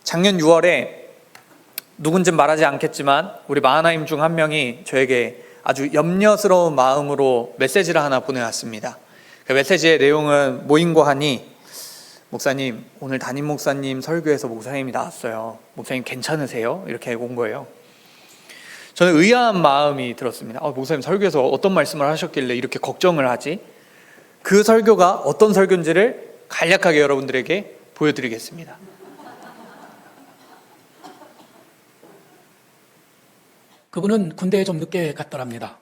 작년 6월에 누군진 말하지 않겠지만 우리 마하나임 중 한 명이 저에게 아주 염려스러운 마음으로 메시지를 하나 보내왔습니다. 그 메시지의 내용은 뭐인고 하니, 목사님, 오늘 담임 목사님 설교에서 목사님이 나왔어요. 목사님 괜찮으세요? 이렇게 온 거예요. 저는 의아한 마음이 들었습니다. 목사님 설교에서 어떤 말씀을 하셨길래 이렇게 걱정을 하지? 그 설교가 어떤 설교인지를 간략하게 여러분들에게 보여드리겠습니다. 그분은 군대에 좀 늦게 갔더랍니다.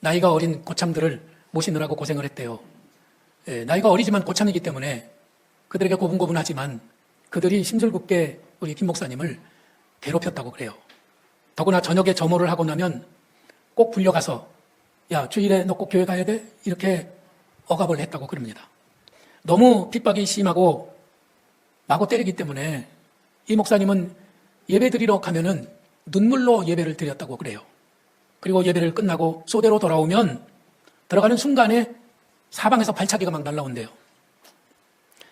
나이가 어린 고참들을 모시느라고 고생을 했대요. 나이가 어리지만 고참이기 때문에 그들에게 고분고분하지만 그들이 심술궂게 우리 김 목사님을 괴롭혔다고 그래요. 더구나 저녁에 점호를 하고 나면 꼭 불려가서 야, 주일에 너 꼭 교회 가야 돼? 이렇게 억압을 했다고 그럽니다. 너무 핍박이 심하고 마구 때리기 때문에 이 목사님은 예배 드리러 가면은 눈물로 예배를 드렸다고 그래요. 그리고 예배를 끝나고 소대로 돌아오면 들어가는 순간에 사방에서 발차기가 막 날라온대요.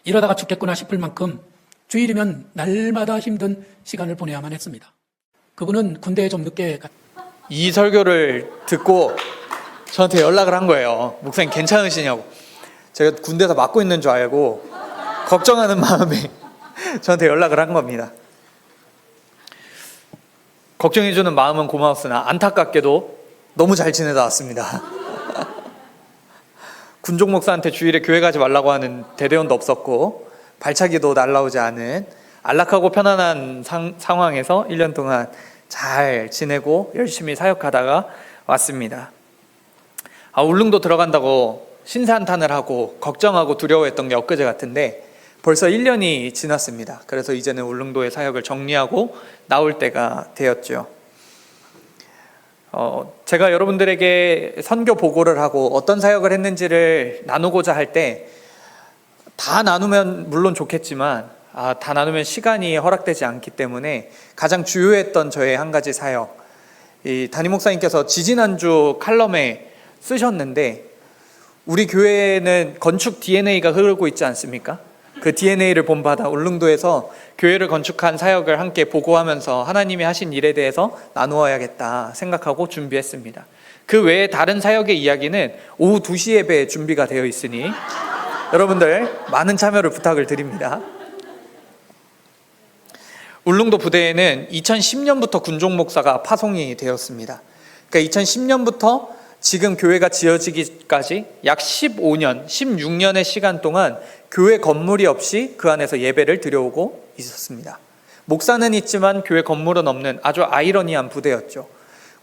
이러다가 죽겠구나 싶을 만큼 주일이면 날마다 힘든 시간을 보내야만 했습니다. 그분은 군대에 좀 늦게 이 설교를 듣고 저한테 연락을 한 거예요. 목사님 괜찮으시냐고. 제가 군대에서 맞고 있는 줄 알고 걱정하는 마음에 저한테 연락을 한 겁니다. 걱정해주는 마음은 고마웠으나 안타깝게도 너무 잘 지내다 왔습니다. 군종 목사한테 주일에 교회 가지 말라고 하는 대대원도 없었고 발차기도 날라오지 않은 안락하고 편안한 상황에서 1년 동안 잘 지내고 열심히 사역하다가 왔습니다. 울릉도 들어간다고 신세한탄을 하고 걱정하고 두려워했던 게 엊그제 같은데 벌써 1년이 지났습니다. 그래서 이제는 울릉도의 사역을 정리하고 나올 때가 되었죠. 제가 여러분들에게 선교 보고를 하고 어떤 사역을 했는지를 나누고자 할 때 다 나누면 물론 좋겠지만 다 나누면 시간이 허락되지 않기 때문에 가장 주요했던 저의 한 가지 사역, 이 담임 목사님께서 지지난주 칼럼에 쓰셨는데 우리 교회에는 건축 DNA가 흐르고 있지 않습니까? 그 DNA를 본받아 울릉도에서 교회를 건축한 사역을 함께 보고하면서 하나님이 하신 일에 대해서 나누어야겠다 생각하고 준비했습니다. 그 외에 다른 사역의 이야기는 오후 2시 예배에 준비가 되어 있으니 여러분들 많은 참여를 부탁을 드립니다. 울릉도 부대에는 2010년부터 군종 목사가 파송이 되었습니다. 그러니까 2010년부터 지금 교회가 지어지기까지 약 15년, 16년의 시간 동안 교회 건물이 없이 그 안에서 예배를 드려오고 있었습니다. 목사는 있지만 교회 건물은 없는 아주 아이러니한 부대였죠.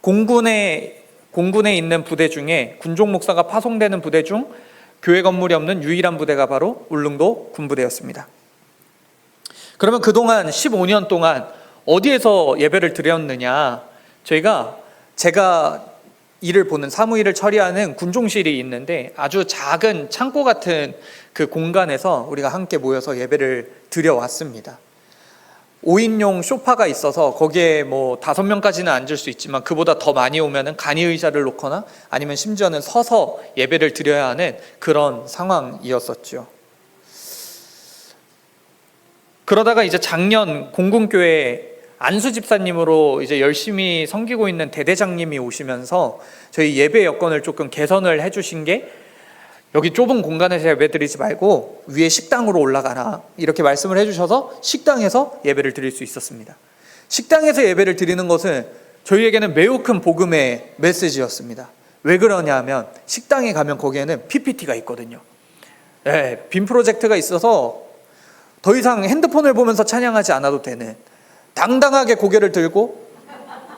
공군에 있는 부대 중에 군종 목사가 파송되는 부대 중 교회 건물이 없는 유일한 부대가 바로 울릉도 군부대였습니다. 그러면 그동안 15년 동안 어디에서 예배를 드렸느냐? 제가 일을 보는 사무일을 처리하는 군종실이 있는데 아주 작은 창고 같은 그 공간에서 우리가 함께 모여서 예배를 드려왔습니다. 5인용 소파가 있어서 거기에 5명까지는 앉을 수 있지만 그보다 더 많이 오면은 간이 의자를 놓거나 아니면 심지어는 서서 예배를 드려야 하는 그런 상황이었었죠. 그러다가 이제 작년 공군교회 안수 집사님으로 이제 열심히 섬기고 있는 대대장님이 오시면서 저희 예배 여건을 조금 개선을 해주신 게 여기 좁은 공간에서 예배 드리지 말고 위에 식당으로 올라가라 이렇게 말씀을 해주셔서 식당에서 예배를 드릴 수 있었습니다. 식당에서 예배를 드리는 것은 저희에게는 매우 큰 복음의 메시지였습니다. 왜 그러냐 하면 식당에 가면 거기에는 PPT가 있거든요. 빔 프로젝트가 있어서 더 이상 핸드폰을 보면서 찬양하지 않아도 되는, 당당하게 고개를 들고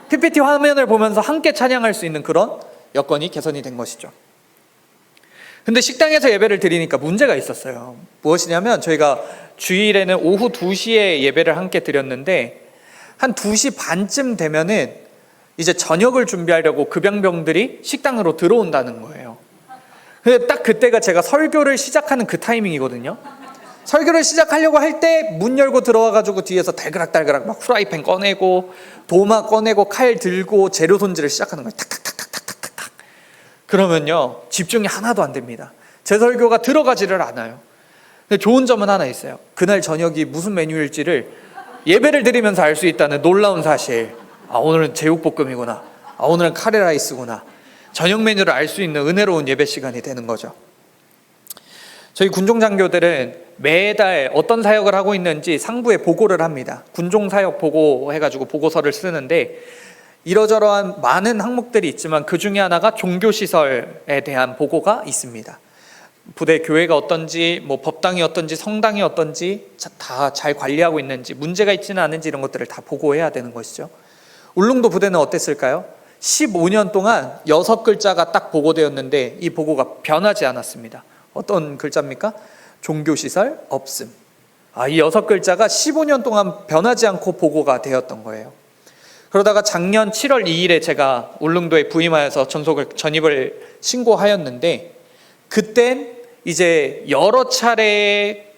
PPT 화면을 보면서 함께 찬양할 수 있는 그런 여건이 개선이 된 것이죠. 근데 식당에서 예배를 드리니까 문제가 있었어요. 무엇이냐면 저희가 주일에는 오후 2시에 예배를 함께 드렸는데 한 2시 반쯤 되면은 이제 저녁을 준비하려고 급양병들이 식당으로 들어온다는 거예요. 근데 딱 그때가 제가 설교를 시작하는 그 타이밍이거든요. 설교를 시작하려고 할 때 문 열고 들어와가지고 뒤에서 달그락달그락 막 후라이팬 꺼내고 도마 꺼내고 칼 들고 재료 손질을 시작하는 거예요. 탁탁탁탁탁탁탁. 그러면요 집중이 하나도 안 됩니다. 제 설교가 들어가지를 않아요. 근데 좋은 점은 하나 있어요. 그날 저녁이 무슨 메뉴일지를 예배를 드리면서 알 수 있다는 놀라운 사실. 아, 오늘은 제육볶음이구나. 아, 오늘은 카레라이스구나. 저녁 메뉴를 알 수 있는 은혜로운 예배 시간이 되는 거죠. 저희 군종장교들은 매달 어떤 사역을 하고 있는지 상부에 보고를 합니다. 군종사역 보고 해가지고 보고서를 쓰는데 이러저러한 많은 항목들이 있지만 그 중에 하나가 종교시설에 대한 보고가 있습니다. 부대 교회가 어떤지, 뭐 법당이 어떤지, 성당이 어떤지 다 잘 관리하고 있는지, 문제가 있지는 않은지 이런 것들을 다 보고해야 되는 것이죠. 울릉도 부대는 어땠을까요? 15년 동안 6글자가 딱 보고되었는데 이 보고가 변하지 않았습니다. 어떤 글자입니까? 종교시설 없음. 이 6글자가 15년 동안 변하지 않고 보고가 되었던 거예요. 그러다가 작년 7월 2일에 제가 울릉도에 부임하여서 전입을 신고하였는데 그땐 이제 여러 차례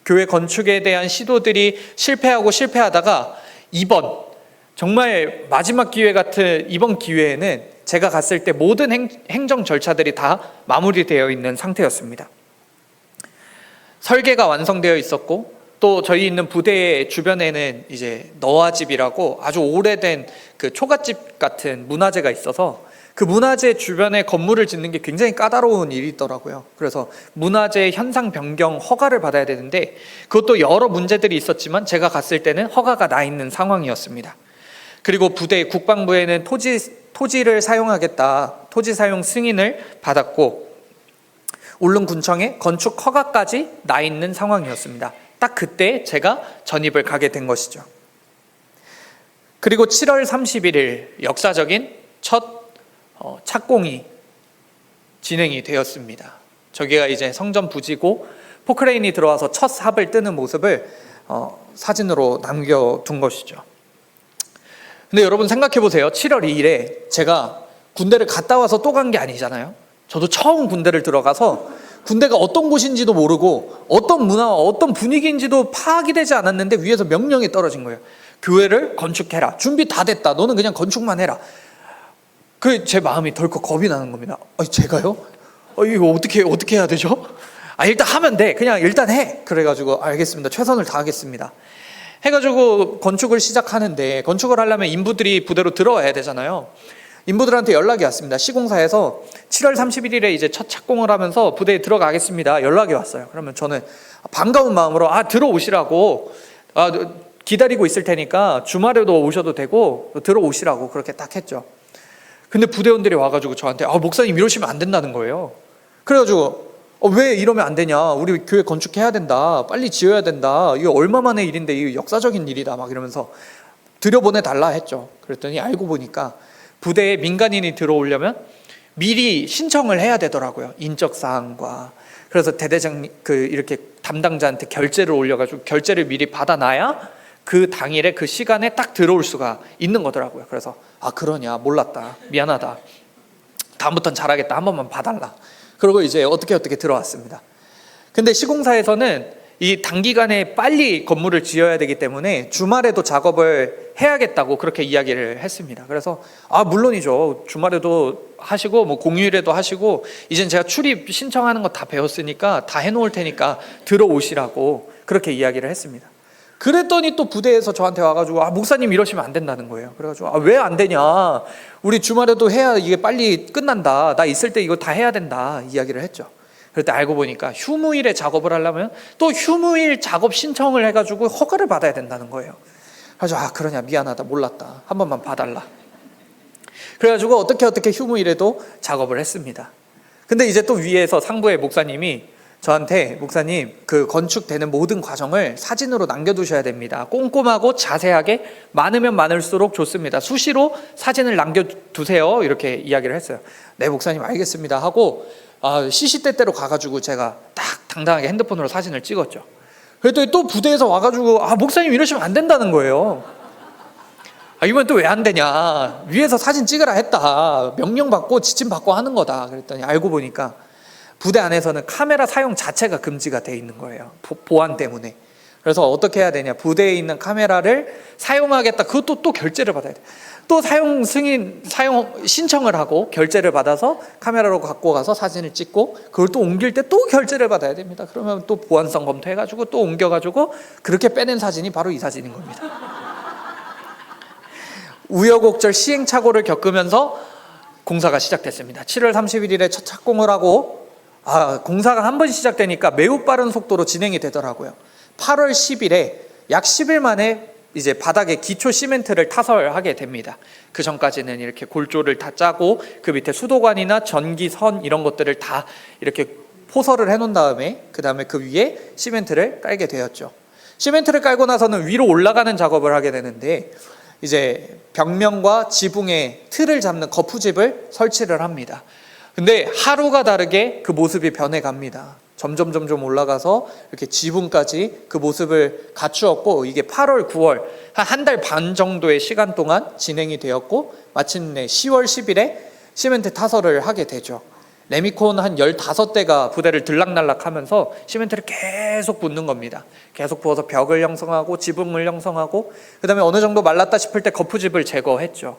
교회 건축에 대한 시도들이 실패하다가 정말 마지막 기회 같은 이번 기회에는 제가 갔을 때 모든 행정 절차들이 다 마무리되어 있는 상태였습니다. 설계가 완성되어 있었고 또 저희 있는 부대 주변에는 이제 너화집이라고 아주 오래된 그 초가집 같은 문화재가 있어서 그 문화재 주변에 건물을 짓는 게 굉장히 까다로운 일이 있더라고요. 그래서 문화재 현상 변경 허가를 받아야 되는데 그것도 여러 문제들이 있었지만 제가 갔을 때는 허가가 나 있는 상황이었습니다. 그리고 부대 국방부에는 토지를 사용하겠다, 토지 사용 승인을 받았고 울릉군청에 건축 허가까지 나 있는 상황이었습니다. 딱 그때 제가 전입을 가게 된 것이죠. 그리고 7월 31일 역사적인 첫 착공이 진행이 되었습니다. 저기가 이제 성전 부지고 포크레인이 들어와서 첫 삽을 뜨는 모습을 사진으로 남겨둔 것이죠. 근데 여러분 생각해 보세요. 7월 2일에 제가 군대를 갔다 와서 또 간 게 아니잖아요. 저도 처음 군대를 들어가서 군대가 어떤 곳인지도 모르고 어떤 문화와 어떤 분위기인지도 파악이 되지 않았는데 위에서 명령이 떨어진 거예요. 교회를 건축해라. 준비 다 됐다. 너는 그냥 건축만 해라. 제 마음이 덜컥 겁이 나는 겁니다. 제가요? 이거 어떻게 해야 되죠? 일단 하면 돼. 그냥 일단 해. 그래가지고 알겠습니다. 최선을 다하겠습니다. 해가지고 건축을 시작하는데 건축을 하려면 인부들이 부대로 들어와야 되잖아요. 인부들한테 연락이 왔습니다. 시공사에서 7월 31일에 이제 첫 착공을 하면서 부대에 들어가겠습니다. 연락이 왔어요. 그러면 저는 반가운 마음으로 들어오시라고 기다리고 있을 테니까 주말에도 오셔도 되고 들어오시라고 그렇게 딱 했죠. 근데 부대원들이 와가지고 저한테 목사님 이러시면 안 된다는 거예요. 그래가지고 왜 이러면 안 되냐, 우리 교회 건축해야 된다, 빨리 지어야 된다, 이거 얼마만의 일인데 이거 역사적인 일이다 막 이러면서 들여보내달라 했죠. 그랬더니 알고 보니까 부대에 민간인이 들어오려면 미리 신청을 해야 되더라고요. 인적사항과. 그래서 대대장 이렇게 담당자한테 결제를 올려가지고 결제를 미리 받아놔야 그 당일에 그 시간에 딱 들어올 수가 있는 거더라고요. 그래서 그러냐, 몰랐다, 미안하다, 다음부턴 잘하겠다, 한 번만 봐달라. 그리고 이제 어떻게 들어왔습니다. 근데 시공사에서는 이 단기간에 빨리 건물을 지어야 되기 때문에 주말에도 작업을 해야겠다고 그렇게 이야기를 했습니다. 그래서 물론이죠. 주말에도 하시고 뭐 공휴일에도 하시고 이젠 제가 출입 신청하는 거 다 배웠으니까 다 해놓을 테니까 들어오시라고 그렇게 이야기를 했습니다. 그랬더니 또 부대에서 저한테 와가지고 목사님 이러시면 안 된다는 거예요. 그래가지고 왜 안 되냐, 우리 주말에도 해야 이게 빨리 끝난다, 나 있을 때 이거 다 해야 된다 이야기를 했죠. 그때 알고 보니까 휴무일에 작업을 하려면 또 휴무일 작업 신청을 해가지고 허가를 받아야 된다는 거예요. 그래서 그러냐, 미안하다, 몰랐다, 한 번만 봐달라. 그래가지고 어떻게 휴무일에도 작업을 했습니다. 근데 이제 또 위에서 상부의 목사님이 저한테 목사님 그 건축되는 모든 과정을 사진으로 남겨두셔야 됩니다. 꼼꼼하고 자세하게, 많으면 많을수록 좋습니다. 수시로 사진을 남겨두세요. 이렇게 이야기를 했어요. 네 목사님 알겠습니다 하고 시시때때로 가가지고 제가 딱 당당하게 핸드폰으로 사진을 찍었죠. 그랬더니 또 부대에서 와가지고 목사님 이러시면 안 된다는 거예요. 이번엔 또 왜 안 되냐, 위에서 사진 찍으라 했다, 명령 받고 지침 받고 하는 거다. 그랬더니 알고 보니까 부대 안에서는 카메라 사용 자체가 금지가 돼 있는 거예요. 보안 때문에. 그래서 어떻게 해야 되냐, 부대에 있는 카메라를 사용하겠다, 그것도 또 결제를 받아야 돼. 또 사용 신청을 하고 결제를 받아서 카메라로 갖고 가서 사진을 찍고 그걸 또 옮길 때 또 결제를 받아야 됩니다. 그러면 또 보안성 검토해가지고 또 옮겨가지고 그렇게 빼낸 사진이 바로 이 사진인 겁니다. 우여곡절 시행착오를 겪으면서 공사가 시작됐습니다. 7월 31일에 첫 착공을 하고 공사가 한 번 시작되니까 매우 빠른 속도로 진행이 되더라고요. 8월 10일에 약 10일 만에 이제 바닥에 기초 시멘트를 타설하게 됩니다. 그 전까지는 이렇게 골조를 다 짜고 그 밑에 수도관이나 전기선 이런 것들을 다 이렇게 포설을 해놓은 다음에 그 다음에 그 위에 시멘트를 깔게 되었죠. 시멘트를 깔고 나서는 위로 올라가는 작업을 하게 되는데 이제 벽면과 지붕에 틀을 잡는 거푸집을 설치를 합니다. 근데 하루가 다르게 그 모습이 변해갑니다. 점점 올라가서 이렇게 지붕까지 그 모습을 갖추었고 이게 8월, 9월 한 달 반 정도의 시간 동안 진행이 되었고 마침내 10월 10일에 시멘트 타설을 하게 되죠. 레미콘 한 15대가 부대를 들락날락 하면서 시멘트를 계속 붓는 겁니다. 계속 부어서 벽을 형성하고 지붕을 형성하고 그 다음에 어느 정도 말랐다 싶을 때 거푸집을 제거했죠.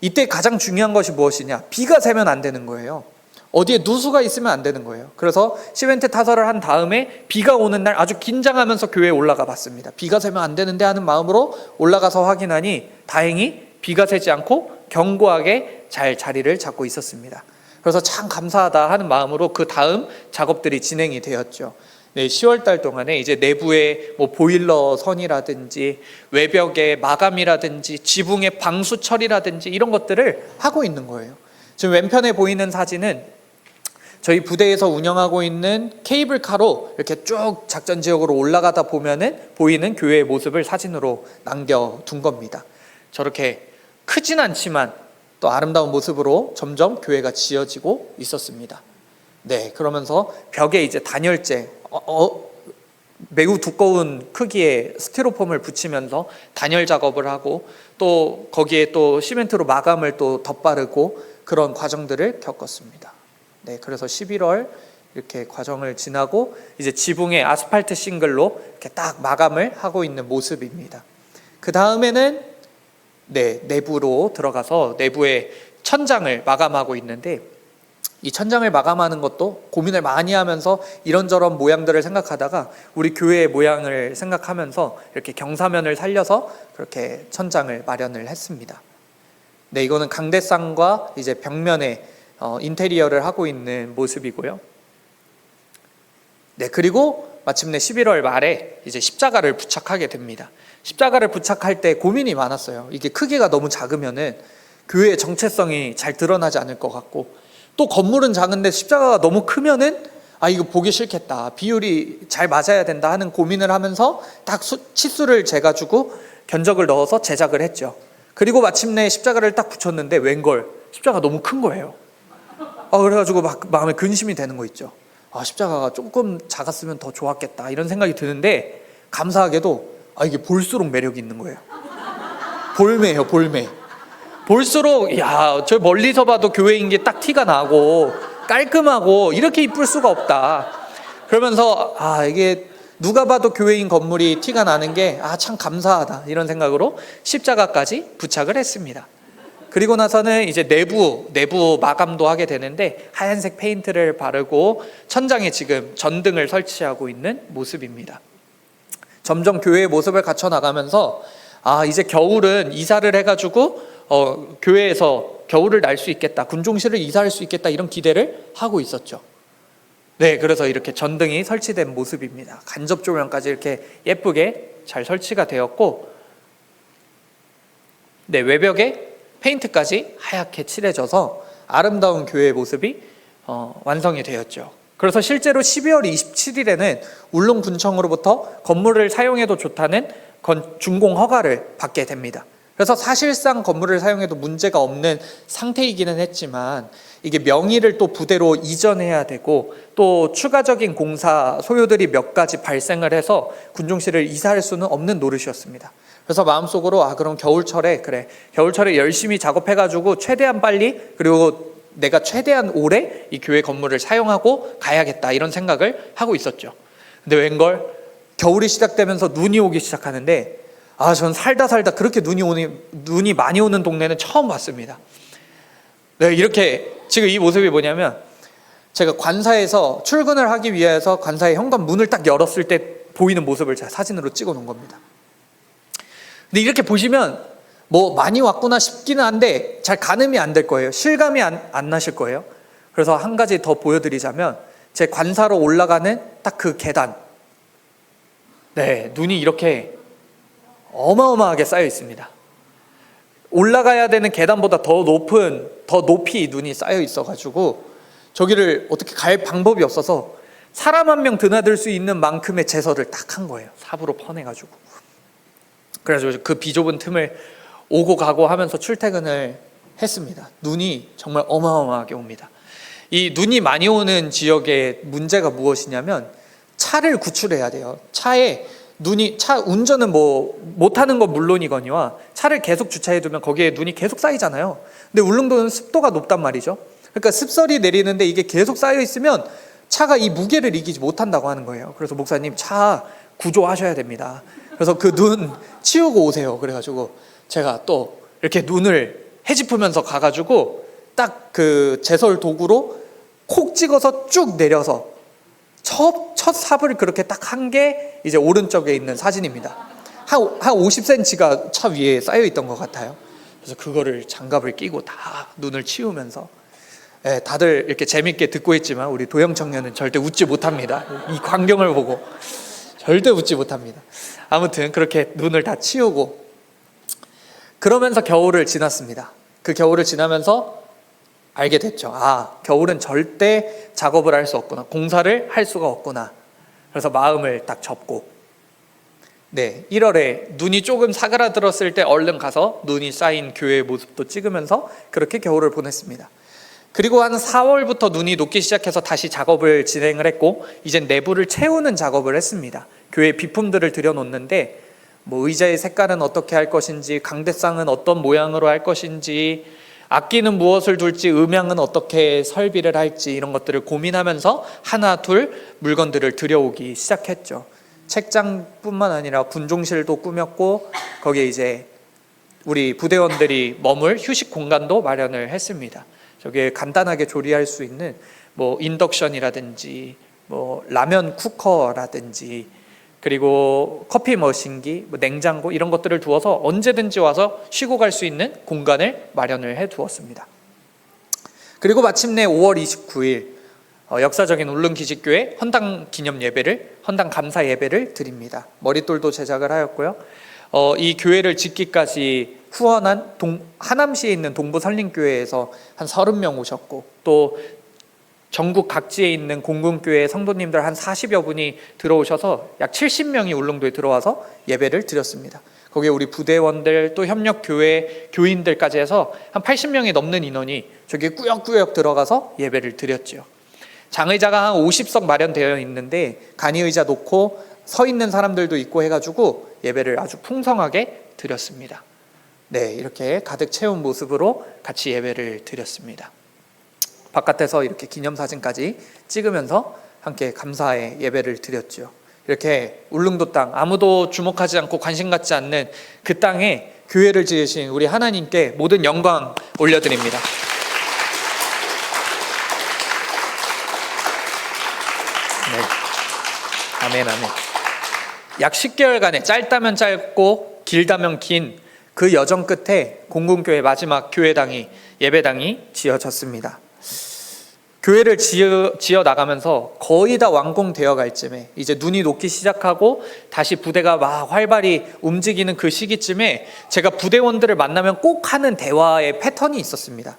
이때 가장 중요한 것이 무엇이냐? 비가 새면 안 되는 거예요. 어디에 누수가 있으면 안 되는 거예요. 그래서 시멘트 타설을 한 다음에 비가 오는 날 아주 긴장하면서 교회에 올라가 봤습니다. 비가 새면 안 되는데 하는 마음으로 올라가서 확인하니 다행히 비가 새지 않고 견고하게 잘 자리를 잡고 있었습니다. 그래서 참 감사하다 하는 마음으로 그 다음 작업들이 진행이 되었죠. 네, 10월 달 동안에 이제 내부의 뭐 보일러 선이라든지 외벽의 마감이라든지 지붕의 방수 처리라든지 이런 것들을 하고 있는 거예요. 지금 왼편에 보이는 사진은 저희 부대에서 운영하고 있는 케이블카로 이렇게 쭉 작전 지역으로 올라가다 보면은 보이는 교회의 모습을 사진으로 남겨둔 겁니다. 저렇게 크진 않지만 또 아름다운 모습으로 점점 교회가 지어지고 있었습니다. 네, 그러면서 벽에 이제 단열재, 매우 두꺼운 크기의 스티로폼을 붙이면서 단열 작업을 하고 또 거기에 또 시멘트로 마감을 또 덧바르고 그런 과정들을 겪었습니다. 네, 그래서 11월 이렇게 과정을 지나고 이제 지붕에 아스팔트 싱글로 이렇게 딱 마감을 하고 있는 모습입니다. 그 다음에는 내부로 들어가서 내부의 천장을 마감하고 있는데 이 천장을 마감하는 것도 고민을 많이 하면서 이런저런 모양들을 생각하다가 우리 교회의 모양을 생각하면서 이렇게 경사면을 살려서 그렇게 천장을 마련을 했습니다. 네, 이거는 강대상과 이제 벽면에 인테리어를 하고 있는 모습이고요. 네, 그리고 마침내 11월 말에 이제 십자가를 부착하게 됩니다. 십자가를 부착할 때 고민이 많았어요. 이게 크기가 너무 작으면은 교회의 정체성이 잘 드러나지 않을 것 같고 또 건물은 작은데 십자가가 너무 크면은 이거 보기 싫겠다. 비율이 잘 맞아야 된다 하는 고민을 하면서 딱 치수를 재가지고 견적을 넣어서 제작을 했죠. 그리고 마침내 십자가를 딱 붙였는데 웬걸 십자가가 너무 큰 거예요. 그래가지고 막 마음에 근심이 되는 거 있죠. 십자가가 조금 작았으면 더 좋았겠다 이런 생각이 드는데 감사하게도 이게 볼수록 매력이 있는 거예요. 볼매예요, 볼매. 볼수록 저 멀리서 봐도 교회인 게 딱 티가 나고 깔끔하고 이렇게 이쁠 수가 없다. 그러면서 이게 누가 봐도 교회인 건물이 티가 나는 게 참 감사하다 이런 생각으로 십자가까지 부착을 했습니다. 그리고 나서는 이제 내부 마감도 하게 되는데 하얀색 페인트를 바르고 천장에 지금 전등을 설치하고 있는 모습입니다. 점점 교회의 모습을 갖춰 나가면서 이제 겨울은 이사를 해가지고 교회에서 겨울을 날 수 있겠다, 군종실을 이사할 수 있겠다 이런 기대를 하고 있었죠. 네, 그래서 이렇게 전등이 설치된 모습입니다. 간접 조명까지 이렇게 예쁘게 잘 설치가 되었고, 네, 외벽에 페인트까지 하얗게 칠해져서 아름다운 교회의 모습이 완성이 되었죠. 그래서 실제로 12월 27일에는 울릉군청으로부터 건물을 사용해도 좋다는 준공 허가를 받게 됩니다. 그래서 사실상 건물을 사용해도 문제가 없는 상태이기는 했지만 이게 명의를 또 부대로 이전해야 되고 또 추가적인 공사 소요들이 몇 가지 발생을 해서 군종실을 이사할 수는 없는 노릇이었습니다. 그래서 마음속으로 그럼 겨울철에 열심히 작업해가지고 최대한 빨리 그리고 내가 최대한 오래 이 교회 건물을 사용하고 가야겠다 이런 생각을 하고 있었죠. 근데 웬걸 겨울이 시작되면서 눈이 오기 시작하는데 전 살다 그렇게 눈이 많이 오는 동네는 처음 봤습니다. 네, 이렇게 지금 이 모습이 뭐냐면 제가 관사에서 출근을 하기 위해서 관사의 현관 문을 딱 열었을 때 보이는 모습을 제가 사진으로 찍어 놓은 겁니다. 근데 이렇게 보시면 뭐 많이 왔구나 싶기는 한데 잘 가늠이 안 될 거예요. 실감이 안 나실 거예요. 그래서 한 가지 더 보여드리자면 제 관사로 올라가는 딱 그 계단, 네, 눈이 이렇게 어마어마하게 쌓여 있습니다. 올라가야 되는 계단보다 더 높이 눈이 쌓여 있어가지고 저기를 어떻게 갈 방법이 없어서 사람 한 명 드나들 수 있는 만큼의 제설을 딱 한 거예요. 삽으로 퍼내가지고. 그래서 그 비좁은 틈을 오고 가고 하면서 출퇴근을 했습니다. 눈이 정말 어마어마하게 옵니다. 이 눈이 많이 오는 지역의 문제가 무엇이냐면 차를 구출해야 돼요. 차 운전은 뭐 못하는 건 물론이거니와 차를 계속 주차해두면 거기에 눈이 계속 쌓이잖아요. 근데 울릉도는 습도가 높단 말이죠. 그러니까 습설이 내리는데 이게 계속 쌓여 있으면 차가 이 무게를 이기지 못한다고 하는 거예요. 그래서 목사님 차 구조하셔야 됩니다. 그래서 그 눈 치우고 오세요. 그래가지고 제가 또 이렇게 눈을 헤집으면서 가가지고 딱 그 제설 도구로 콕 찍어서 쭉 내려서 첫 삽을 그렇게 딱 한 게 이제 오른쪽에 있는 사진입니다. 한 50cm가 차 위에 쌓여 있던 것 같아요. 그래서 그거를 장갑을 끼고 다 눈을 치우면서, 다들 이렇게 재밌게 듣고 있지만 우리 도영 청년은 절대 웃지 못합니다. 이 광경을 보고 절대 웃지 못합니다. 아무튼 그렇게 눈을 다 치우고 그러면서 겨울을 지났습니다. 그 겨울을 지나면서 알게 됐죠. 겨울은 절대 작업을 할 수 없구나. 공사를 할 수가 없구나. 그래서 마음을 딱 접고 1월에 눈이 조금 사그라들었을 때 얼른 가서 눈이 쌓인 교회의 모습도 찍으면서 그렇게 겨울을 보냈습니다. 그리고 한 4월부터 눈이 녹기 시작해서 다시 작업을 진행을 했고 이젠 내부를 채우는 작업을 했습니다. 교회 비품들을 들여놓는데 뭐 의자의 색깔은 어떻게 할 것인지, 강대상은 어떤 모양으로 할 것인지, 악기는 무엇을 둘지, 음향은 어떻게 설비를 할지 이런 것들을 고민하면서 하나 둘 물건들을 들여오기 시작했죠. 책장뿐만 아니라 분종실도 꾸몄고 거기에 이제 우리 부대원들이 머물 휴식 공간도 마련을 했습니다. 저기에 간단하게 조리할 수 있는 뭐 인덕션이라든지 뭐 라면 쿠커라든지 그리고 커피 머신기, 뭐 냉장고 이런 것들을 두어서 언제든지 와서 쉬고 갈 수 있는 공간을 마련을 해 두었습니다. 그리고 마침내 5월 29일 역사적인 울릉기지교회 헌당 기념 예배를, 헌당 감사 예배를 드립니다. 머릿돌도 제작을 하였고요. 이 교회를 짓기까지 후원한 하남시에 있는 동부설림교회에서 한 30명 오셨고 또 전국 각지에 있는 공군교회 성도님들 한 40여 분이 들어오셔서 약 70명이 울릉도에 들어와서 예배를 드렸습니다. 거기에 우리 부대원들 또 협력교회 교인들까지 해서 한 80명이 넘는 인원이 저기 꾸역꾸역 들어가서 예배를 드렸죠. 장의자가 한 50석 마련되어 있는데 간이의자 놓고 서 있는 사람들도 있고 해가지고 예배를 아주 풍성하게 드렸습니다. 이렇게 가득 채운 모습으로 같이 예배를 드렸습니다. 바깥에서 이렇게 기념사진까지 찍으면서 함께 감사의 예배를 드렸죠. 이렇게 울릉도 땅, 아무도 주목하지 않고 관심 갖지 않는 그 땅에 교회를 지으신 우리 하나님께 모든 영광 올려드립니다. 아멘. 약 10개월간의 짧다면 짧고 길다면 긴 그 여정 끝에 공군교회 마지막 교회당이, 예배당이 지어졌습니다. 교회를 지어 나가면서 거의 다 완공되어 갈 쯤에 이제 눈이 녹기 시작하고 다시 부대가 막 활발히 움직이는 그 시기쯤에 제가 부대원들을 만나면 꼭 하는 대화의 패턴이 있었습니다.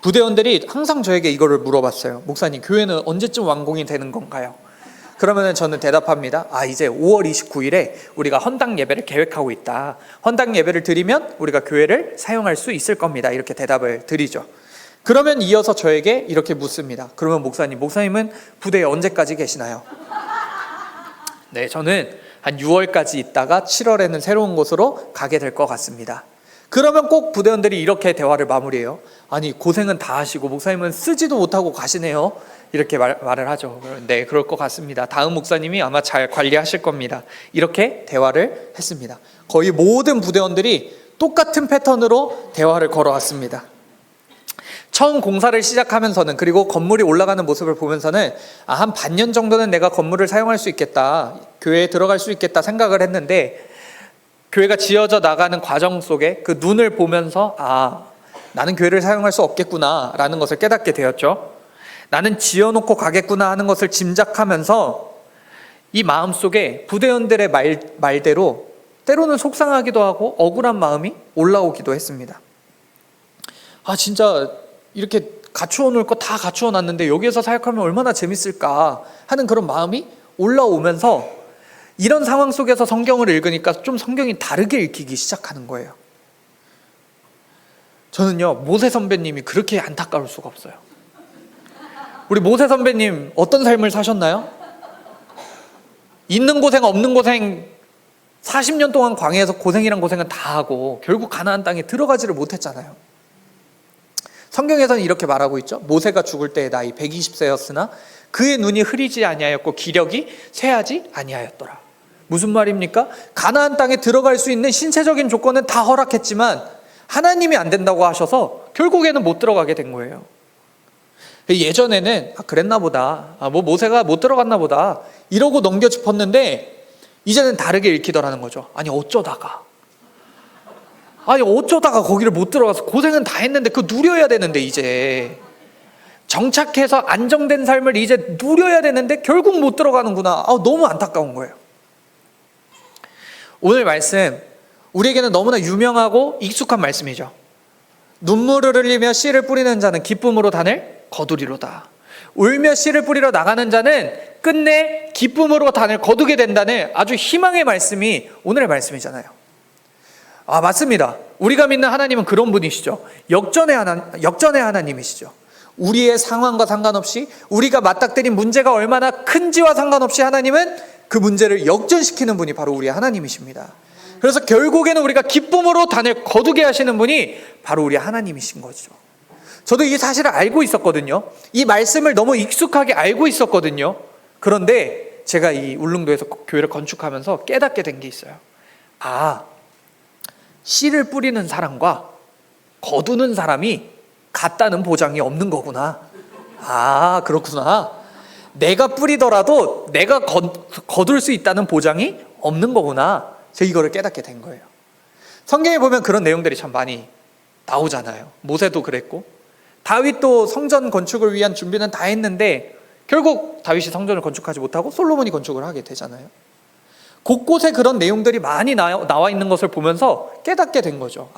부대원들이 항상 저에게 이거를 물어봤어요. 목사님, 교회는 언제쯤 완공이 되는 건가요? 그러면 저는 대답합니다. 이제 5월 29일에 우리가 헌당 예배를 계획하고 있다. 헌당 예배를 드리면 우리가 교회를 사용할 수 있을 겁니다. 이렇게 대답을 드리죠. 그러면 이어서 저에게 이렇게 묻습니다. 그러면 목사님은 부대에 언제까지 계시나요? 저는 한 6월까지 있다가 7월에는 새로운 곳으로 가게 될 것 같습니다. 그러면 꼭 부대원들이 이렇게 대화를 마무리해요. 아니, 고생은 다 하시고 목사님은 쓰지도 못하고 가시네요. 이렇게 말을 하죠. 네, 그럴 것 같습니다. 다음 목사님이 아마 잘 관리하실 겁니다. 이렇게 대화를 했습니다. 거의 모든 부대원들이 똑같은 패턴으로 대화를 걸어왔습니다. 처음 공사를 시작하면서는, 그리고 건물이 올라가는 모습을 보면서는 한 반년 정도는 내가 건물을 사용할 수 있겠다, 교회에 들어갈 수 있겠다 생각을 했는데, 교회가 지어져 나가는 과정 속에 그 눈을 보면서 나는 교회를 사용할 수 없겠구나 라는 것을 깨닫게 되었죠. 나는 지어놓고 가겠구나 하는 것을 짐작하면서 이 마음속에 부대원들의 말대로 때로는 속상하기도 하고 억울한 마음이 올라오기도 했습니다. 진짜 이렇게 갖추어 놓을 거 다 갖추어 놨는데 여기에서 사역하면 얼마나 재밌을까 하는 그런 마음이 올라오면서 이런 상황 속에서 성경을 읽으니까 좀 성경이 다르게 읽히기 시작하는 거예요. 저는요, 모세 선배님이 그렇게 안타까울 수가 없어요. 우리 모세 선배님 어떤 삶을 사셨나요? 있는 고생 없는 고생 40년 동안 광야에서 고생이란 고생은 다 하고 결국 가나안 땅에 들어가지를 못했잖아요. 성경에서는 이렇게 말하고 있죠. 모세가 죽을 때의 나이 120세였으나 그의 눈이 흐리지 아니하였고 기력이 쇠하지 아니하였더라. 무슨 말입니까? 가나안 땅에 들어갈 수 있는 신체적인 조건은 다 허락했지만 하나님이 안 된다고 하셔서 결국에는 못 들어가게 된 거예요. 예전에는 그랬나 보다, 모세가 못 들어갔나 보다 이러고 넘겨 짚었는데 이제는 다르게 읽히더라는 거죠. 어쩌다가 거기를 못 들어가서 고생은 다 했는데 그거 누려야 되는데, 이제 정착해서 안정된 삶을 이제 누려야 되는데 결국 못 들어가는구나. 너무 안타까운 거예요. 오늘 말씀, 우리에게는 너무나 유명하고 익숙한 말씀이죠. 눈물을 흘리며 씨를 뿌리는 자는 기쁨으로 단을 거두리로다. 울며 씨를 뿌리러 나가는 자는 끝내 기쁨으로 단을 거두게 된다는 아주 희망의 말씀이 오늘의 말씀이잖아요. 맞습니다. 우리가 믿는 하나님은 그런 분이시죠. 역전의 하나님이시죠. 우리의 상황과 상관없이, 우리가 맞닥뜨린 문제가 얼마나 큰지와 상관없이 하나님은 그 문제를 역전시키는 분이 바로 우리 하나님이십니다. 그래서 결국에는 우리가 기쁨으로 단을 거두게 하시는 분이 바로 우리 하나님이신 거죠. 저도 이 사실을 알고 있었거든요. 이 말씀을 너무 익숙하게 알고 있었거든요. 그런데 제가 이 울릉도에서 교회를 건축하면서 깨닫게 된 게 있어요. 씨를 뿌리는 사람과 거두는 사람이 같다는 보장이 없는 거구나. 그렇구나. 내가 뿌리더라도 내가 거둘 수 있다는 보장이 없는 거구나. 제가 이거를 깨닫게 된 거예요. 성경에 보면 그런 내용들이 참 많이 나오잖아요. 모세도 그랬고, 다윗도 성전 건축을 위한 준비는 다 했는데 결국 다윗이 성전을 건축하지 못하고 솔로몬이 건축을 하게 되잖아요. 곳곳에 그런 내용들이 많이 나와 있는 것을 보면서 깨닫게 된 거죠.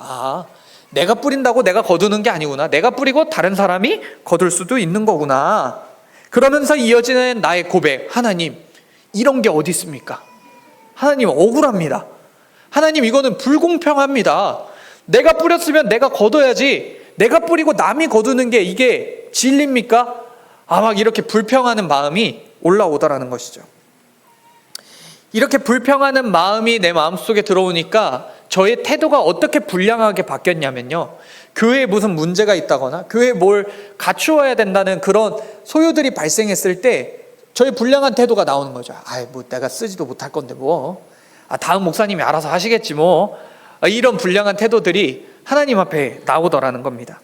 내가 뿌린다고 내가 거두는 게 아니구나. 내가 뿌리고 다른 사람이 거둘 수도 있는 거구나. 그러면서 이어지는 나의 고백. 하나님, 이런 게 어디 있습니까? 하나님, 억울합니다. 하나님, 이거는 불공평합니다. 내가 뿌렸으면 내가 거둬야지, 내가 뿌리고 남이 거두는 게 이게 진리입니까? 막 이렇게 불평하는 마음이 올라오더라는 것이죠. 이렇게 불평하는 마음이 내 마음속에 들어오니까 저의 태도가 어떻게 불량하게 바뀌었냐면요, 교회에 무슨 문제가 있다거나 교회에 뭘 갖추어야 된다는 그런 소요들이 발생했을 때 저의 불량한 태도가 나오는 거죠. 내가 쓰지도 못할 건데 다음 목사님이 알아서 하시겠지 이런 불량한 태도들이 하나님 앞에 나오더라는 겁니다.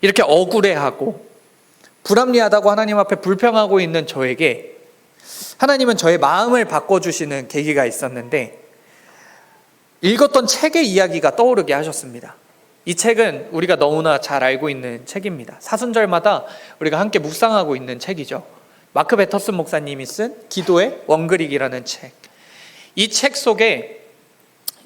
이렇게 억울해하고 불합리하다고 하나님 앞에 불평하고 있는 저에게 하나님은 저의 마음을 바꿔주시는 계기가 있었는데, 읽었던 책의 이야기가 떠오르게 하셨습니다. 이 책은 우리가 너무나 잘 알고 있는 책입니다. 사순절마다 우리가 함께 묵상하고 있는 책이죠. 마크 베터슨 목사님이 쓴 기도의 원그릭이라는 책. 이 책 속에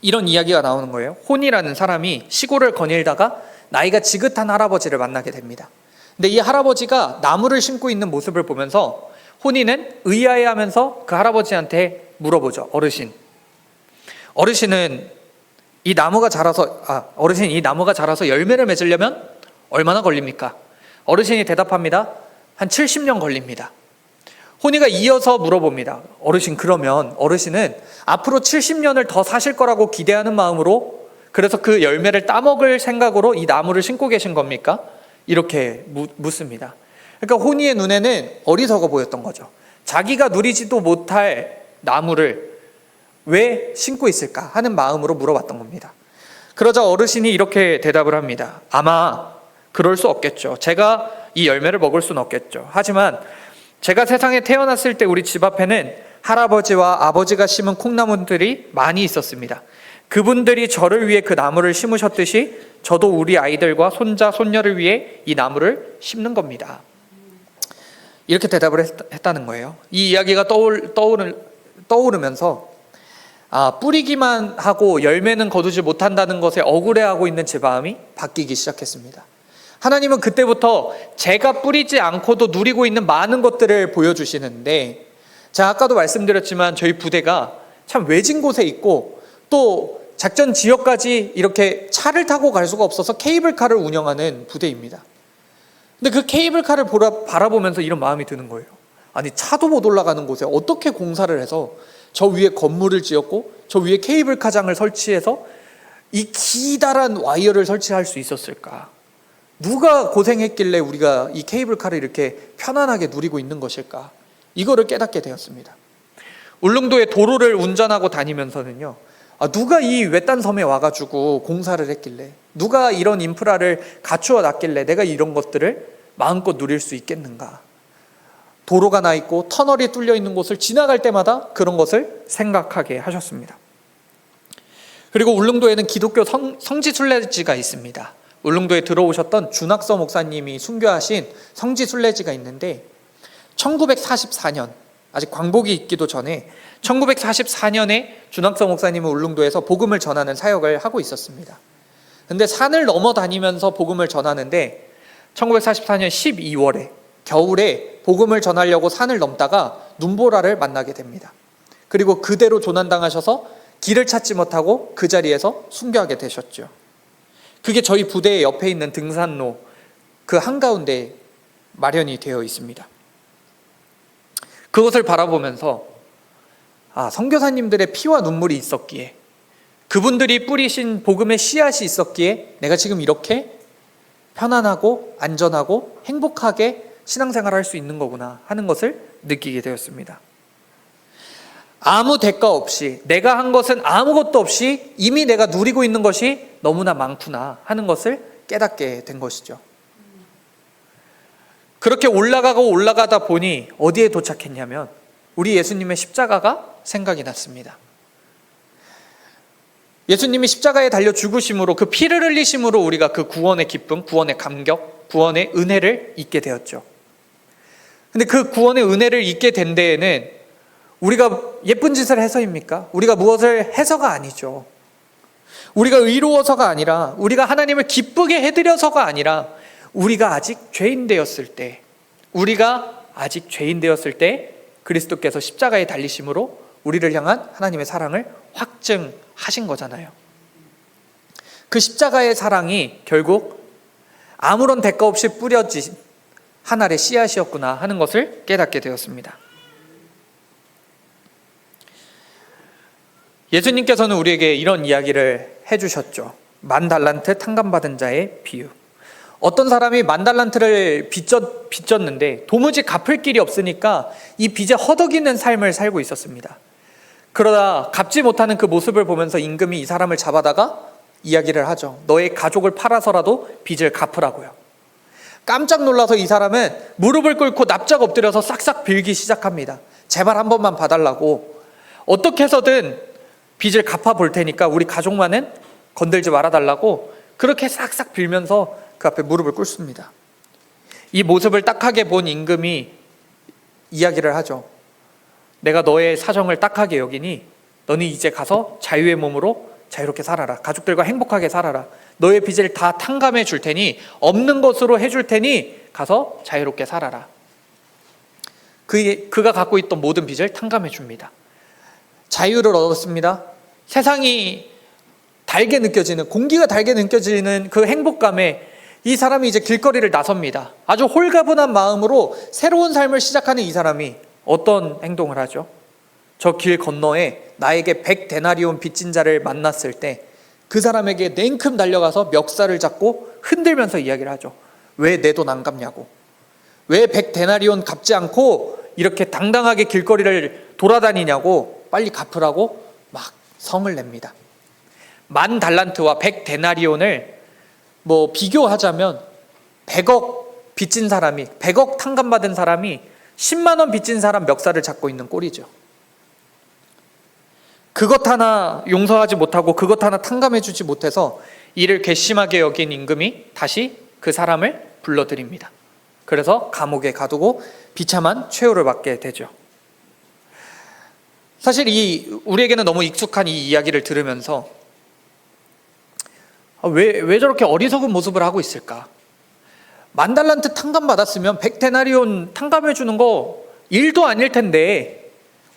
이런 이야기가 나오는 거예요. 혼이라는 사람이 시골을 거닐다가 나이가 지긋한 할아버지를 만나게 됩니다. 근데 이 할아버지가 나무를 심고 있는 모습을 보면서 혼이는 의아해하면서 그 할아버지한테 물어보죠. 어르신은 이 나무가 자라서 열매를 맺으려면 얼마나 걸립니까? 어르신이 대답합니다. 한 70년 걸립니다. 호니가 이어서 물어봅니다. 어르신, 그러면 어르신은 앞으로 70년을 더 사실 거라고 기대하는 마음으로, 그래서 그 열매를 따먹을 생각으로 이 나무를 심고 계신 겁니까? 이렇게 묻습니다. 그러니까 호니의 눈에는 어리석어 보였던 거죠. 자기가 누리지도 못할 나무를 왜 심고 있을까 하는 마음으로 물어봤던 겁니다. 그러자 어르신이 이렇게 대답을 합니다. 아마 그럴 수 없겠죠. 제가 이 열매를 먹을 수는 없겠죠. 하지만 제가 세상에 태어났을 때 우리 집 앞에는 할아버지와 아버지가 심은 콩나무들이 많이 있었습니다. 그분들이 저를 위해 그 나무를 심으셨듯이 저도 우리 아이들과 손자, 손녀를 위해 이 나무를 심는 겁니다. 이렇게 대답을 했다는 거예요. 이 이야기가 떠오르면서 뿌리기만 하고 열매는 거두지 못한다는 것에 억울해하고 있는 제 마음이 바뀌기 시작했습니다. 하나님은 그때부터 제가 뿌리지 않고도 누리고 있는 많은 것들을 보여주시는데, 제가 아까도 말씀드렸지만 저희 부대가 참 외진 곳에 있고 또 작전 지역까지 이렇게 차를 타고 갈 수가 없어서 케이블카를 운영하는 부대입니다. 근데 그 케이블카를 바라보면서 이런 마음이 드는 거예요. 아니, 차도 못 올라가는 곳에 어떻게 공사를 해서 저 위에 건물을 지었고 저 위에 케이블카장을 설치해서 이 기다란 와이어를 설치할 수 있었을까? 누가 고생했길래 우리가 이 케이블카를 이렇게 편안하게 누리고 있는 것일까? 이거를 깨닫게 되었습니다. 울릉도의 도로를 운전하고 다니면서는요, 누가 이 외딴 섬에 와가지고 공사를 했길래, 누가 이런 인프라를 갖추어 놨길래 내가 이런 것들을 마음껏 누릴 수 있겠는가? 도로가 나 있고 터널이 뚫려 있는 곳을 지나갈 때마다 그런 것을 생각하게 하셨습니다. 그리고 울릉도에는 기독교 성지순례지가 있습니다. 울릉도에 들어오셨던 준학서 목사님이 순교하신 성지순례지가 있는데, 1944년, 아직 광복이 있기도 전에 1944년에 준학서 목사님은 울릉도에서 복음을 전하는 사역을 하고 있었습니다. 근데 산을 넘어 다니면서 복음을 전하는데 1944년 12월에 겨울에 복음을 전하려고 산을 넘다가 눈보라를 만나게 됩니다. 그리고 그대로 조난당하셔서 길을 찾지 못하고 그 자리에서 순교하게 되셨죠. 그게 저희 부대의 옆에 있는 등산로 그 한가운데 마련이 되어 있습니다. 그것을 바라보면서 선교사님들의 피와 눈물이 있었기에, 그분들이 뿌리신 복음의 씨앗이 있었기에 내가 지금 이렇게 편안하고 안전하고 행복하게 신앙생활을 할 수 있는 거구나 하는 것을 느끼게 되었습니다. 아무 대가 없이, 내가 한 것은 아무것도 없이 이미 내가 누리고 있는 것이 너무나 많구나 하는 것을 깨닫게 된 것이죠. 그렇게 올라가고 올라가다 보니 어디에 도착했냐면 우리 예수님의 십자가가 생각이 났습니다. 예수님이 십자가에 달려 죽으심으로, 그 피를 흘리심으로 우리가 그 구원의 기쁨, 구원의 감격, 구원의 은혜를 잊게 되었죠. 근데 그 구원의 은혜를 잊게 된 데에는 우리가 예쁜 짓을 해서입니까? 우리가 무엇을 해서가 아니죠. 우리가 의로워서가 아니라, 우리가 하나님을 기쁘게 해드려서가 아니라, 우리가 아직 죄인 되었을 때, 그리스도께서 십자가에 달리심으로 우리를 향한 하나님의 사랑을 확증하신 거잖아요. 그 십자가의 사랑이 결국 아무런 대가 없이 뿌려진 한 알의 씨앗이었구나 하는 것을 깨닫게 되었습니다. 예수님께서는 우리에게 이런 이야기를 해주셨죠. 10,000달란트 탕감받은 자의 비유. 어떤 사람이 10,000달란트를 빚졌는데 도무지 갚을 길이 없으니까 이 빚에 허덕이는 삶을 살고 있었습니다. 그러다 갚지 못하는 그 모습을 보면서 임금이 이 사람을 잡아다가 이야기를 하죠. 너의 가족을 팔아서라도 빚을 갚으라고요. 깜짝 놀라서 이 사람은 무릎을 꿇고 납작 엎드려서 싹싹 빌기 시작합니다. 제발 한 번만 봐달라고, 어떻게 해서든 빚을 갚아볼 테니까 우리 가족만은 건들지 말아달라고 그렇게 싹싹 빌면서 그 앞에 무릎을 꿇습니다. 이 모습을 딱하게 본 임금이 이야기를 하죠. 내가 너의 사정을 딱하게 여기니 너는 이제 가서 자유의 몸으로 자유롭게 살아라. 가족들과 행복하게 살아라. 너의 빚을 다 탕감해 줄 테니, 없는 것으로 해줄 테니 가서 자유롭게 살아라. 그가 갖고 있던 모든 빚을 탕감해 줍니다. 자유를 얻었습니다. 세상이 달게 느껴지는, 공기가 달게 느껴지는 그 행복감에 이 사람이 이제 길거리를 나섭니다. 아주 홀가분한 마음으로 새로운 삶을 시작하는 이 사람이 어떤 행동을 하죠? 저 길 건너에 나에게 100데나리온 빚진 자를 만났을 때 그 사람에게 냉큼 달려가서 멱살을 잡고 흔들면서 이야기를 하죠. 왜 내 돈 안 갚냐고. 왜 100데나리온 갚지 않고 이렇게 당당하게 길거리를 돌아다니냐고, 빨리 갚으라고 막 성을 냅니다. 10,000달란트와 100데나리온을 비교하자면 100억 빚진 사람이, 100억 탕감받은 사람이 10만 원 빚진 사람 멱살을 잡고 있는 꼴이죠. 그것 하나 용서하지 못하고 그것 하나 탕감해주지 못해서 이를 괘씸하게 여긴 임금이 다시 그 사람을 불러들입니다. 그래서 감옥에 가두고 비참한 최후를 받게 되죠. 사실 우리에게는 너무 익숙한 이 이야기를 들으면서 왜 저렇게 어리석은 모습을 하고 있을까? 10,000달란트 탕감받았으면 100데나리온 탕감해주는 거 일도 아닐 텐데,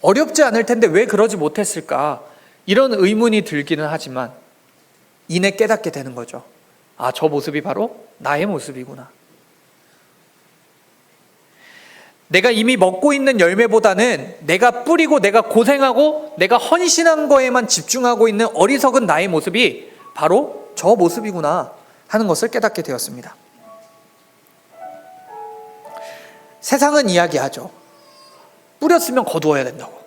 어렵지 않을 텐데 왜 그러지 못했을까? 이런 의문이 들기는 하지만 이내 깨닫게 되는 거죠. 저 모습이 바로 나의 모습이구나. 내가 이미 먹고 있는 열매보다는 내가 뿌리고 내가 고생하고 내가 헌신한 거에만 집중하고 있는 어리석은 나의 모습이 바로 저 모습이구나 하는 것을 깨닫게 되었습니다. 세상은 이야기하죠. 뿌렸으면 거두어야 된다고.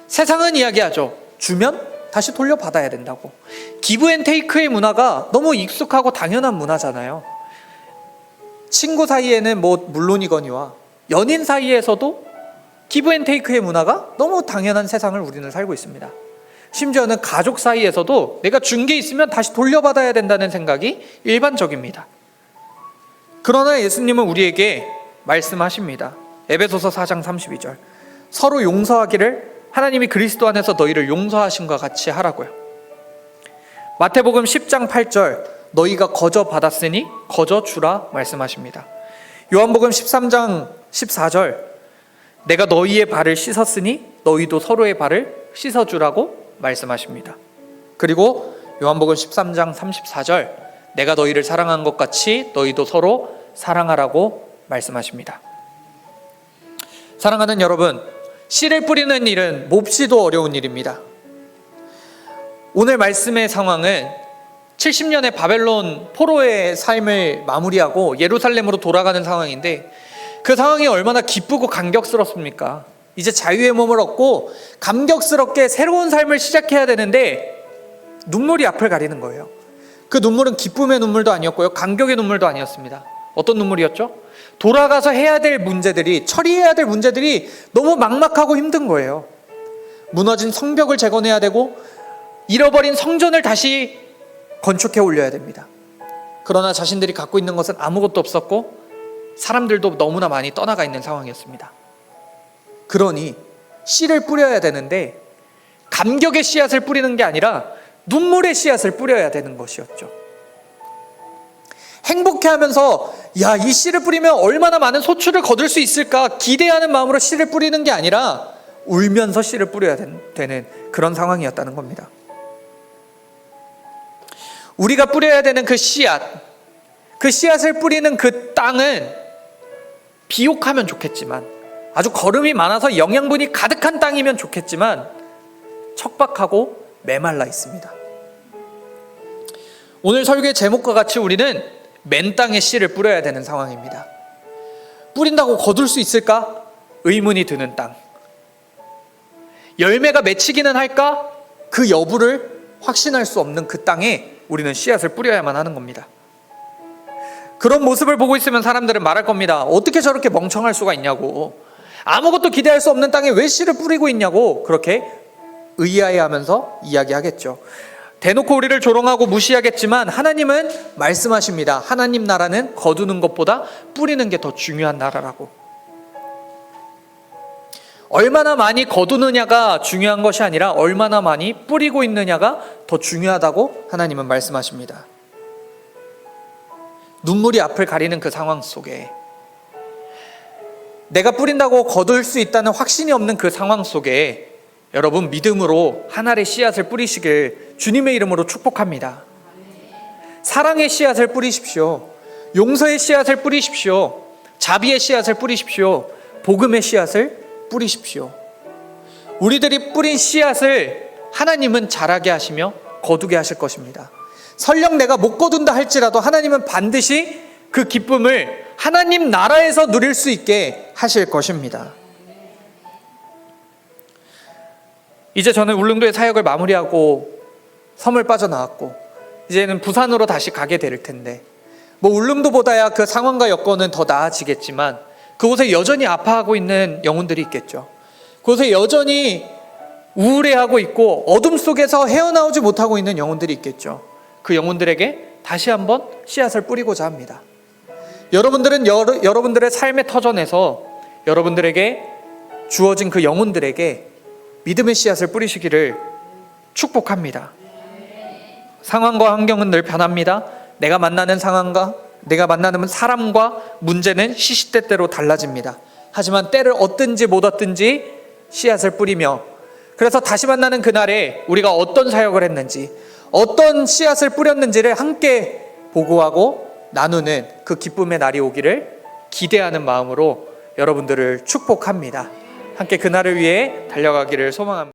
세상은 이야기하죠. 주면 다시 돌려받아야 된다고. 기브 앤 테이크의 문화가 너무 익숙하고 당연한 문화잖아요. 친구 사이에는 물론이거니와 연인 사이에서도 기브 앤 테이크의 문화가 너무 당연한 세상을 우리는 살고 있습니다. 심지어는 가족 사이에서도 내가 준 게 있으면 다시 돌려받아야 된다는 생각이 일반적입니다. 그러나 예수님은 우리에게 말씀하십니다. 에베소서 4장 32절. 서로 용서하기를 하나님이 그리스도 안에서 너희를 용서하신과 같이 하라고요. 마태복음 10장 8절. 너희가 거저 받았으니 거저 주라 말씀하십니다. 요한복음 13장 14절. 내가 너희의 발을 씻었으니 너희도 서로의 발을 씻어주라고 말씀하십니다. 그리고 요한복음 13장 34절. 내가 너희를 사랑한 것 같이 너희도 서로 사랑하라고 말씀하십니다. 사랑하는 여러분, 씨를 뿌리는 일은 몹시도 어려운 일입니다. 오늘 말씀의 상황은 70년의 바벨론 포로의 삶을 마무리하고 예루살렘으로 돌아가는 상황인데, 그 상황이 얼마나 기쁘고 감격스럽습니까? 이제 자유의 몸을 얻고 감격스럽게 새로운 삶을 시작해야 되는데 눈물이 앞을 가리는 거예요. 그 눈물은 기쁨의 눈물도 아니었고요, 감격의 눈물도 아니었습니다. 어떤 눈물이었죠? 돌아가서 해야 될 문제들이, 처리해야 될 문제들이 너무 막막하고 힘든 거예요. 무너진 성벽을 재건해야 되고 잃어버린 성전을 다시 건축해 올려야 됩니다. 그러나 자신들이 갖고 있는 것은 아무것도 없었고 사람들도 너무나 많이 떠나가 있는 상황이었습니다. 그러니 씨를 뿌려야 되는데 감격의 씨앗을 뿌리는 게 아니라 눈물의 씨앗을 뿌려야 되는 것이었죠. 행복해하면서 이 씨를 뿌리면 얼마나 많은 소출을 거둘 수 있을까 기대하는 마음으로 씨를 뿌리는 게 아니라 울면서 씨를 뿌려야 되는 그런 상황이었다는 겁니다. 우리가 뿌려야 되는 그 씨앗을 뿌리는 그 땅은 비옥하면 좋겠지만, 아주 거름이 많아서 영양분이 가득한 땅이면 좋겠지만 척박하고 메말라 있습니다. 오늘 설교의 제목과 같이 우리는 맨 땅에 씨를 뿌려야 되는 상황입니다. 뿌린다고 거둘 수 있을까? 의문이 드는 땅. 열매가 맺히기는 할까? 그 여부를 확신할 수 없는 그 땅에 우리는 씨앗을 뿌려야만 하는 겁니다. 그런 모습을 보고 있으면 사람들은 말할 겁니다. 어떻게 저렇게 멍청할 수가 있냐고, 아무것도 기대할 수 없는 땅에 왜 씨를 뿌리고 있냐고, 그렇게 의아해하면서 이야기하겠죠. 대놓고 우리를 조롱하고 무시하겠지만 하나님은 말씀하십니다. 하나님 나라는 거두는 것보다 뿌리는 게 더 중요한 나라라고. 얼마나 많이 거두느냐가 중요한 것이 아니라 얼마나 많이 뿌리고 있느냐가 더 중요하다고 하나님은 말씀하십니다. 눈물이 앞을 가리는 그 상황 속에, 내가 뿌린다고 거둘 수 있다는 확신이 없는 그 상황 속에 여러분, 믿음으로 한 알의 씨앗을 뿌리시길 주님의 이름으로 축복합니다. 사랑의 씨앗을 뿌리십시오. 용서의 씨앗을 뿌리십시오. 자비의 씨앗을 뿌리십시오. 복음의 씨앗을 뿌리십시오. 우리들이 뿌린 씨앗을 하나님은 자라게 하시며 거두게 하실 것입니다. 설령 내가 못 거둔다 할지라도 하나님은 반드시 그 기쁨을 하나님 나라에서 누릴 수 있게 하실 것입니다. 이제 저는 울릉도의 사역을 마무리하고 섬을 빠져나왔고 이제는 부산으로 다시 가게 될 텐데, 울릉도보다야 그 상황과 여건은 더 나아지겠지만 그곳에 여전히 아파하고 있는 영혼들이 있겠죠. 그곳에 여전히 우울해하고 있고 어둠 속에서 헤어나오지 못하고 있는 영혼들이 있겠죠. 그 영혼들에게 다시 한번 씨앗을 뿌리고자 합니다. 여러분들은 여러분들의 삶의 터전에서 여러분들에게 주어진 그 영혼들에게 믿음의 씨앗을 뿌리시기를 축복합니다. 상황과 환경은 늘 변합니다. 내가 만나는 상황과 내가 만나는 사람과 문제는 시시때때로 달라집니다. 하지만 때를 얻든지 못 얻든지 씨앗을 뿌리며, 그래서 다시 만나는 그날에 우리가 어떤 사역을 했는지, 어떤 씨앗을 뿌렸는지를 함께 보고하고 나누는 그 기쁨의 날이 오기를 기대하는 마음으로 여러분들을 축복합니다. 함께 그날을 위해 달려가기를 소망합니다.